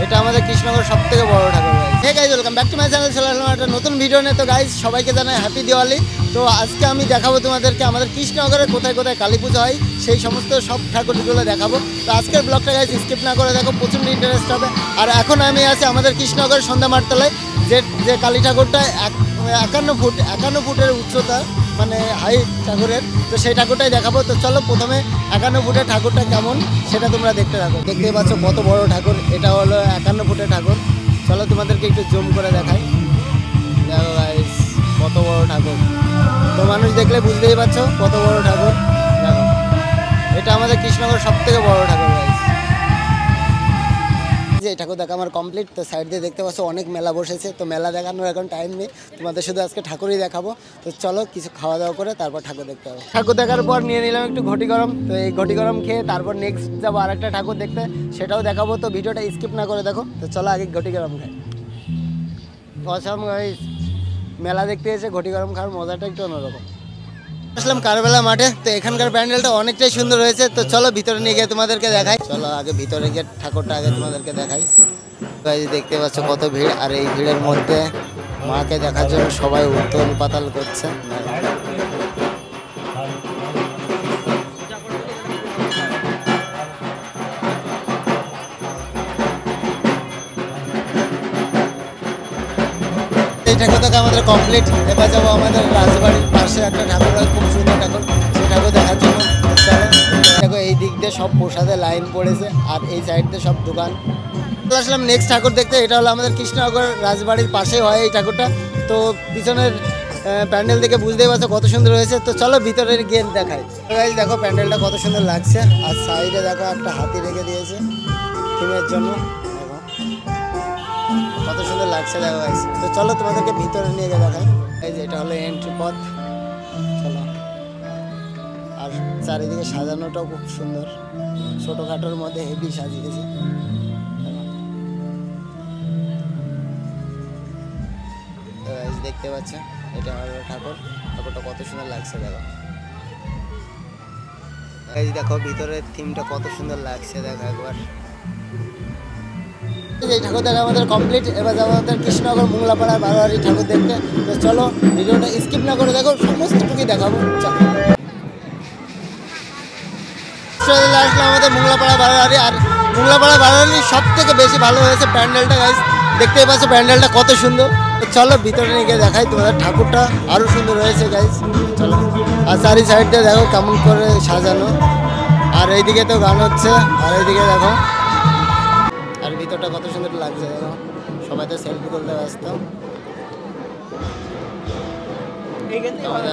এটা আমাদের কৃষ্ণনগর সবথেকে বড় ঠাকুর। Hey guys, welcome back to my channel. চলে আসলাম একটা নতুন ভিডিও নিয়ে। তো গাইজ সবাইকে জানাই হ্যাপি দিওয়ালি। তো আজকে আমি দেখাবো তোমাদেরকে আমাদের কৃষ্ণনগরে কোথায় কোথায় কালী পুজো হয়, সেই সমস্ত সব ঠাকুরগুলো দেখাবো। তো আজকের ব্লগটা গাইজ স্কিপ না করে দেখো, প্রচণ্ড ইন্টারেস্ট হবে। আর এখন আমি আছি আমাদের কৃষ্ণনগর সন্ধ্যা মাঠতলায়, যে কালী ঠাকুরটা 51 ফুটের উচ্চতা, মানে হাইট ঠাকুরের। তো সেই ঠাকুরটাই দেখাবো। তো চলো প্রথমে 51 ফুটের ঠাকুরটা কেমন সেটা তোমরা দেখতে থাকো। দেখতেই পাচ্ছ কত বড় ঠাকুর। এটা হলো 51 ফুটের ঠাকুর। চলো তোমাদেরকে একটু জুম করে দেখাই। দেখো গাইস কত বড় ঠাকুর। তো মানুষ দেখলে বুঝতেই পারছো কত বড় ঠাকুর। দেখো এটা আমাদের কৃষ্ণনগর সবথেকে বড় ঠাকুর গাইস। যে ঠাকুর দেখা আমার কমপ্লিট। তো সাইড দিয়ে দেখতে পাচ্ছ অনেক মেলা বসেছে। তো মেলা দেখানোর এখন টাইম নেই, তোমাদের শুধু আজকে ঠাকুরই দেখাবো। তো চলো কিছু খাওয়া দাওয়া করে তারপর ঠাকুর দেখতে হবে। ঠাকুর দেখার পর নিয়ে নিলাম একটু ঘটি গরম। তো এই ঘটি গরম খেয়ে তারপর নেক্সট যাবো আরেকটা ঠাকুর দেখতে, সেটাও দেখাবো। তো ভিডিওটা স্কিপ না করে দেখো। তো চলো আগে ঘটি গরম খাই। অসম গাইস, মেলা দেখতে এসে ঘটি গরম খাওয়ার মজাটা একটু অন্যরকম। আসলাম কারবেলা মাঠে। তো এখানকার প্যান্ডেলটা অনেকটাই সুন্দর হয়েছে। তো চলো ভিতরে নিয়ে গিয়ে তোমাদেরকে দেখাই। চলো আগে ভিতরে গিয়ে ঠাকুরটা আগে তোমাদেরকে দেখাই। দেখতে পাচ্ছ কত ভিড়, আর এই ভিড়ের মধ্যে মাকে দেখার জন্য সবাই উত্তল পাতাল করছে। এই ঠাকুর দেখা আমাদের কমপ্লিট। এবার যাবো আমাদের রাজবাড়ির পাশে একটা ঠাকুর, খুব সুন্দর ঠাকুর, সেই ঠাকুর দেখার জন্য। দেখো এই দিক দিয়ে সব প্রসাদের লাইন পড়েছে, আর এই সাইড দিয়ে সব দোকান। আসলাম নেক্সট ঠাকুর দেখতে। এটা হলো আমাদের কৃষ্ণনগর রাজবাড়ির পাশে হয় এই ঠাকুরটা। তো পিছনের প্যান্ডেল দেখে বুঝতেই পারছো কত সুন্দর হয়েছে। তো চলো ভিতরের গিয়ে দেখাই। দেখো প্যান্ডেলটা কত সুন্দর লাগছে, আর সাইডে দেখো একটা হাতি রেখে দিয়েছে থিমের জন্য। কত সুন্দর লাগছে দেখো গাইস। তো চলো তোমাদেরকে ভিতরে নিয়ে গিয়ে দেখাই। এই যে এটা হলো এন্ট্রি পথ। চলো, আর চারিদিকে সাজানোটাও খুব সুন্দর, ছোটোখাটোর মধ্যে হেভি সাজিয়েছে। দেখতে পাচ্ছ এটা হলো ঠাকুরটা কত সুন্দর লাগছে দেখো। এই দেখো ভিতরের থিমটা কত সুন্দর লাগছে দেখো একবার। এই ঠাকুর দেখা আমাদের কমপ্লিট। এবার যাবো আমাদের কৃষ্ণনগর মোংলাপাড়ার বারোয়ারি ঠাকুর দেখতে। তো চলো ভিডিওটা স্কিপ না করে দেখো, সমস্তটুকুই দেখাবো। চলো আসলে আমাদের মোংলাপাড়া বারোয়ারি, আর মোংলাপাড়া বারোয়ারি সব থেকে বেশি ভালো হয়েছে প্যান্ডেলটা গাইস। দেখতেই পাচ্ছ প্যান্ডেলটা কত সুন্দর। তো চলো ভিতরে নিয়ে গিয়ে দেখাই তোমাদের। ঠাকুরটা আরও সুন্দর হয়েছে গাইস। চলো, আর চারি সাইড দিয়ে দেখো কেমন করে সাজানো, আর এইদিকে তো গান হচ্ছে, আর এইদিকে দেখো, আর ভিতরটা কত সুন্দর লাগছে দেখো। সবাই তো সেলফি তুলতে ব্যস্ত।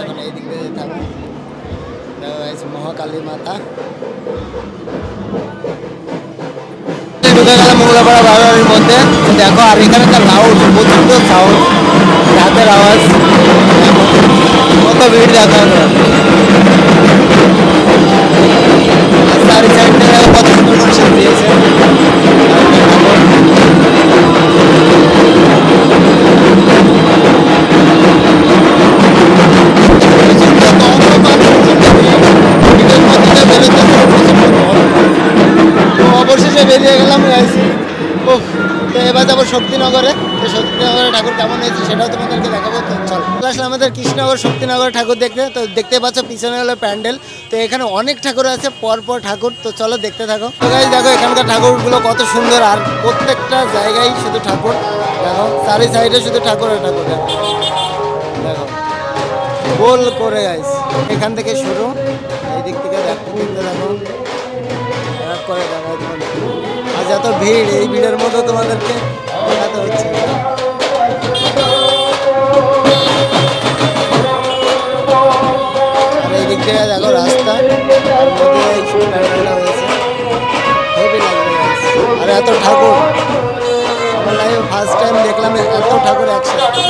এখন এই দিক দিয়ে থাকো, দেখো গাইস মহাকালী মাতা। ঢুকে গেলাম মোংলাপাড়া বারোয়ারির মধ্যে। দেখো আর এখানে একটা লাউড, প্রচন্ড সাউন্ড, রাতের আওয়াজ, কত ভিড় দেখা চারি সাইড থেকে কত সুন্দর করে সাজিয়েছে। অবশেষে বেরিয়ে গেলাম গাইস। তো এবার যাবো শক্তিনগরে। তো শক্তিনগরের ঠাকুর কেমন হয়েছে সেটাও তোমাদেরকে দেখাবো। তো চলো আসলে আমাদের কৃষ্ণনগর শক্তিনগর ঠাকুর দেখতে। তো দেখতে পাচ্ছ পিছনে হলো প্যান্ডেল। তো এখানে অনেক ঠাকুর আছে, পরপর ঠাকুর। তো চলো দেখতে থাকো। তো গাইস দেখো এখানকার ঠাকুরগুলো কত সুন্দর, আর প্রত্যেকটা জায়গায় শুধু ঠাকুর। দেখো চারি সাইডে শুধু ঠাকুর আর ঠাকুর। দেখো গোল করে গাইস, এখান থেকে শুরু, এই দিক থেকে দেখো করে দেখা। আজ এত ভিড়, এই ভিড়ের মধ্যে তোমাদেরকে দেখাতে হচ্ছে। আর এই দিক থেকে দেখো রাস্তা, আর মধ্যে হয়েছে, হেভি লাগবে। আর এত ঠাকুর, আমার লাইফে ফার্স্ট টাইম দেখলাম এত ঠাকুর একসাথে।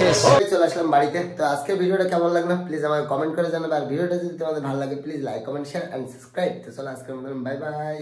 শেষ চলে আসলাম বাড়িতে। তো আজকে ভিডিওটা কেমন লাগলো প্লিজ আমাকে কমেন্ট করে জানাবে। আর ভিডিওটা যদি তোমাদের ভালো লাগে please like comment share and subscribe. তো চলো আজকের মতন বাই বাই।